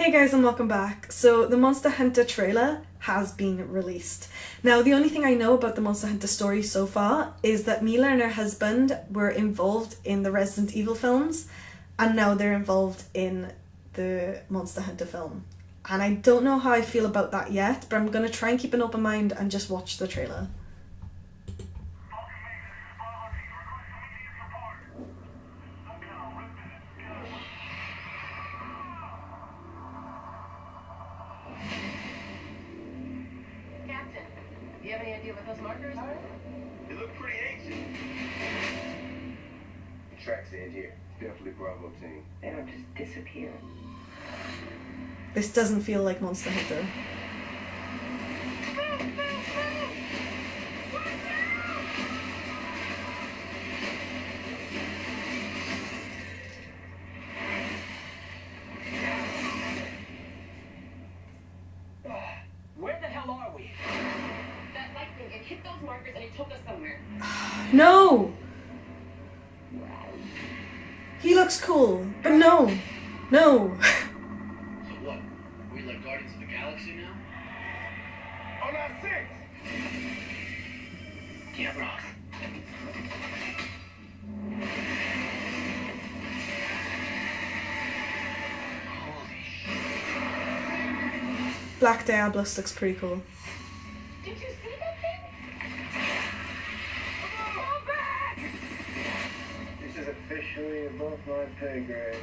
Hey guys, and welcome back. So the Monster Hunter trailer has been released. Now the only thing I know about the Monster Hunter story so far is that Milla and her husband were involved in the Resident Evil films, and now they're involved in the Monster Hunter film. And I don't know how I feel about that yet, but I'm going to try and keep an open mind and just watch the trailer. Do you have any idea what those markers are? They look pretty ancient. The tracks end here. Definitely Bravo team. They don't just disappear. This doesn't feel like Monster Hunter. Where the hell are we? That lightning, it hit those markers and it took us somewhere. No! He looks cool, but no. No. So what? We like Guardians of the Galaxy now? On our six! Yeah, Ross. Holy shit. Black Diablos looks pretty cool. Did you see that thing? Come back! This is officially above my pay grade.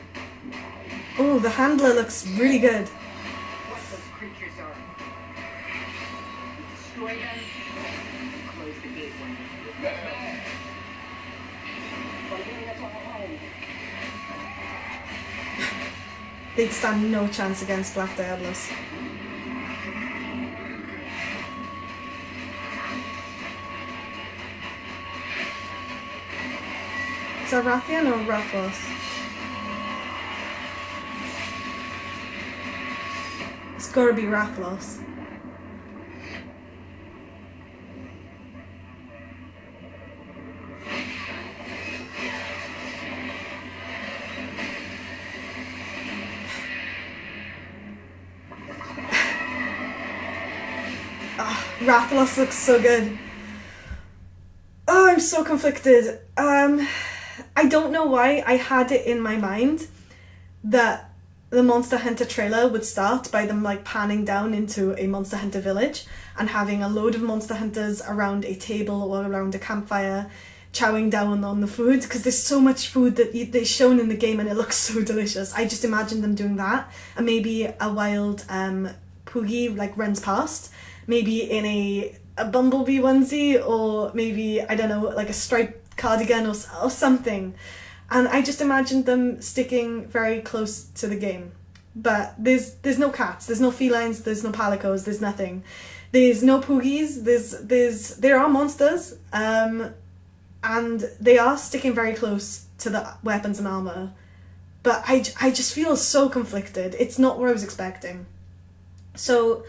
Oh, the handler looks really good. What those creatures are. Destroy them. Close the gate when But getting us all home. They'd stand no chance against Black Diablos. Is that Rathian or Rathlos? It's gotta be Rathlos. Rathalos looks so good. Oh, I'm so conflicted. I don't know why I had it in my mind that the Monster Hunter trailer would start by them like panning down into a Monster Hunter village and having a load of Monster Hunters around a table or around a campfire chowing down on the food, because there's so much food that they're shown in the game and it looks so delicious. I just imagine them doing that, and maybe a wild Poogie like runs past, maybe in a bumblebee onesie, or maybe, I don't know, like a striped cardigan or something. And I just imagined them sticking very close to the game. But there's no cats, there's no felines, there's no palicos, there's nothing. There's no poogies, there are monsters, and they are sticking very close to the weapons and armor. But I just feel so conflicted. It's not what I was expecting. So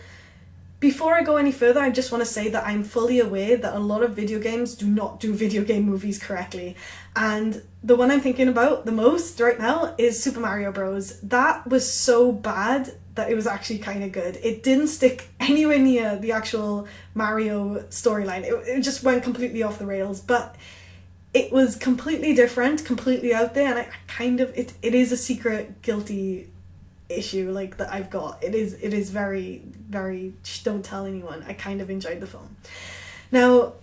before I go any further, I just want to say that I'm fully aware that a lot of video games do not do video game movies correctly. And the one I'm thinking about the most right now is Super Mario Bros. That was so bad that it was actually kind of good. It didn't stick anywhere near the actual Mario storyline. It just went completely off the rails. But it was completely different, completely out there, and I kind of, it is a secret guilty issue like that I've got. It is very, very don't tell anyone. I kind of enjoyed the film. Now,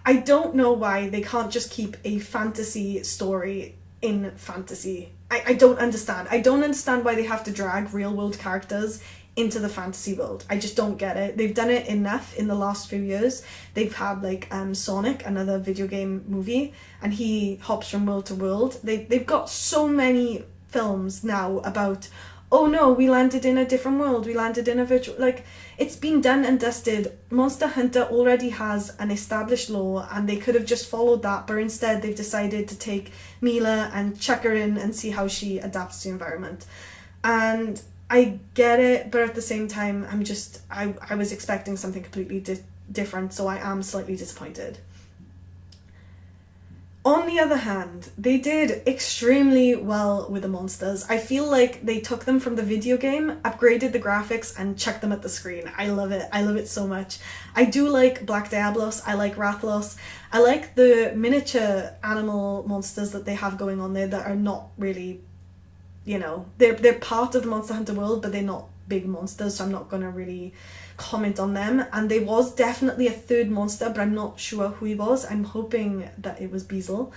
I don't know why they can't just keep a fantasy story in fantasy. I don't understand. I don't understand why they have to drag real world characters into the fantasy world. I just don't get it. They've done it enough in the last few years. They've had like Sonic, another video game movie, and he hops from world to world. They've got so many films now about, oh no, we landed in a different world, we landed in a virtual, like, it's been done and dusted. Monster Hunter already has an established lore, and they could have just followed that, but instead they've decided to take Milla and chuck her in and see how she adapts to the environment. And I get it, but at the same time, I was expecting something completely different, so I am slightly disappointed. On the other hand, they did extremely well with the monsters. I feel like they took them from the video game, upgraded the graphics, and chucked them at the screen. I love it. I love it so much. I do like Black Diablos. I like Rathlos. I like the miniature animal monsters that they have going on there that are not really, you know, they're part of the Monster Hunter world, but they're not big monsters, so I'm not going to really comment on them. And there was definitely a third monster, but I'm not sure who he was. I'm hoping that it was Beazle,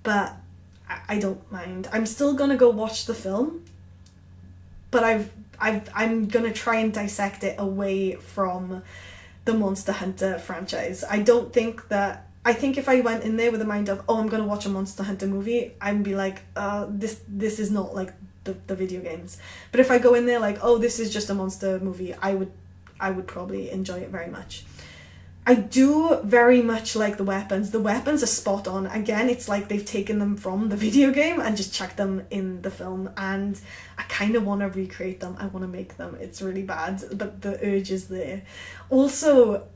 but I don't mind. I'm still gonna go watch the film, but I'm gonna try and dissect it away from the Monster Hunter franchise. I think if I went in there with the mind of, oh, I'm gonna watch a Monster Hunter movie, I'd be like, this is not like the video games. But if I go in there like, oh, this is just a monster movie, I would probably enjoy it very much. I do very much like the weapons. The weapons are spot on. Again, it's like they've taken them from the video game and just chucked them in the film, and I kind of want to recreate them. I want to make them. It's really bad, but the urge is there. Also,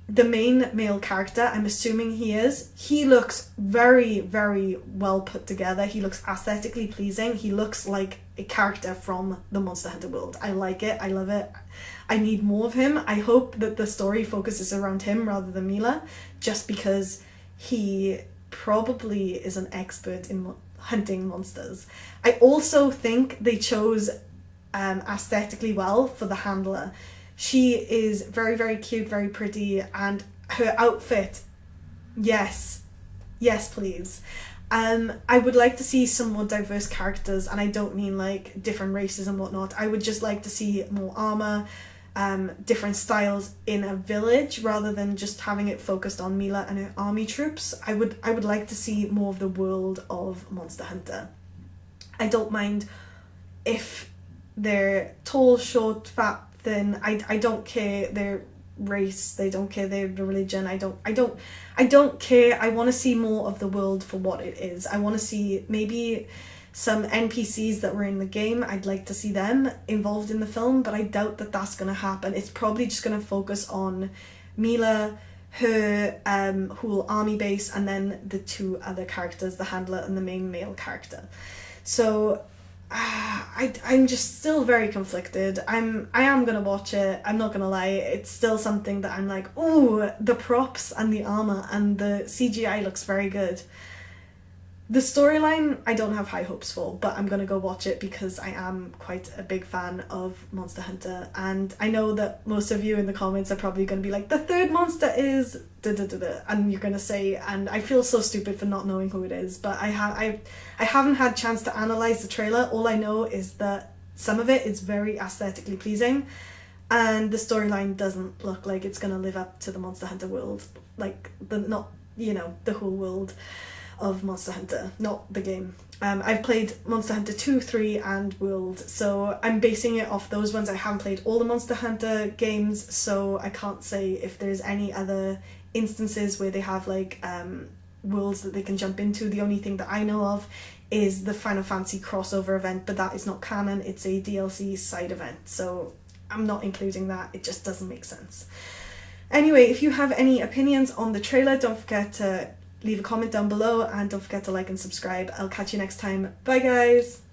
the main male character, I'm assuming he looks very, very well put together. He looks aesthetically pleasing. He looks like a character from the Monster Hunter world. I like it. I love it. I need more of him. I hope that the story focuses around him rather than Milla, just because he probably is an expert in hunting monsters. I also think they chose aesthetically well for the handler. She is very, very cute, very pretty, and her outfit, yes, please. I would like to see some more diverse characters, and I don't mean like different races and whatnot. I would just like to see more armor, different styles in a village rather than just having it focused on Milla and her army troops. I would like to see more of the world of Monster Hunter. I don't mind if they're tall, short, fat, thin. I don't care their race. They don't care their religion. I don't care. I want to see more of the world for what it is. I want to see maybe some NPCs that were in the game. I'd like to see them involved in the film, but I doubt that that's going to happen. It's probably just going to focus on Milla, her whole army base, and then the two other characters, the handler and the main male character. So I'm just still very conflicted. I am gonna watch it. I'm not gonna lie. It's still something that I'm like, ooh, the props and the armor and the CGI looks very good. The storyline, I don't have high hopes for, but I'm gonna go watch it because I am quite a big fan of Monster Hunter, and I know that most of you in the comments are probably gonna be like, the third monster is da-da-da-da, and you're gonna say, and I feel so stupid for not knowing who it is, but I haven't had a chance to analyze the trailer. All I know is that some of it is very aesthetically pleasing, and the storyline doesn't look like it's gonna live up to the Monster Hunter world, like the whole world of Monster Hunter, not the game. I've played Monster Hunter 2, 3 and World, so I'm basing it off those ones. I haven't played all the Monster Hunter games, so I can't say if there's any other instances where they have like worlds that they can jump into. The only thing that I know of is the Final Fantasy crossover event, but that is not canon. It's a DLC side event, so I'm not including that. It just doesn't make sense. Anyway, if you have any opinions on the trailer, don't forget to leave a comment down below, and don't forget to like and subscribe. I'll catch you next time. Bye guys!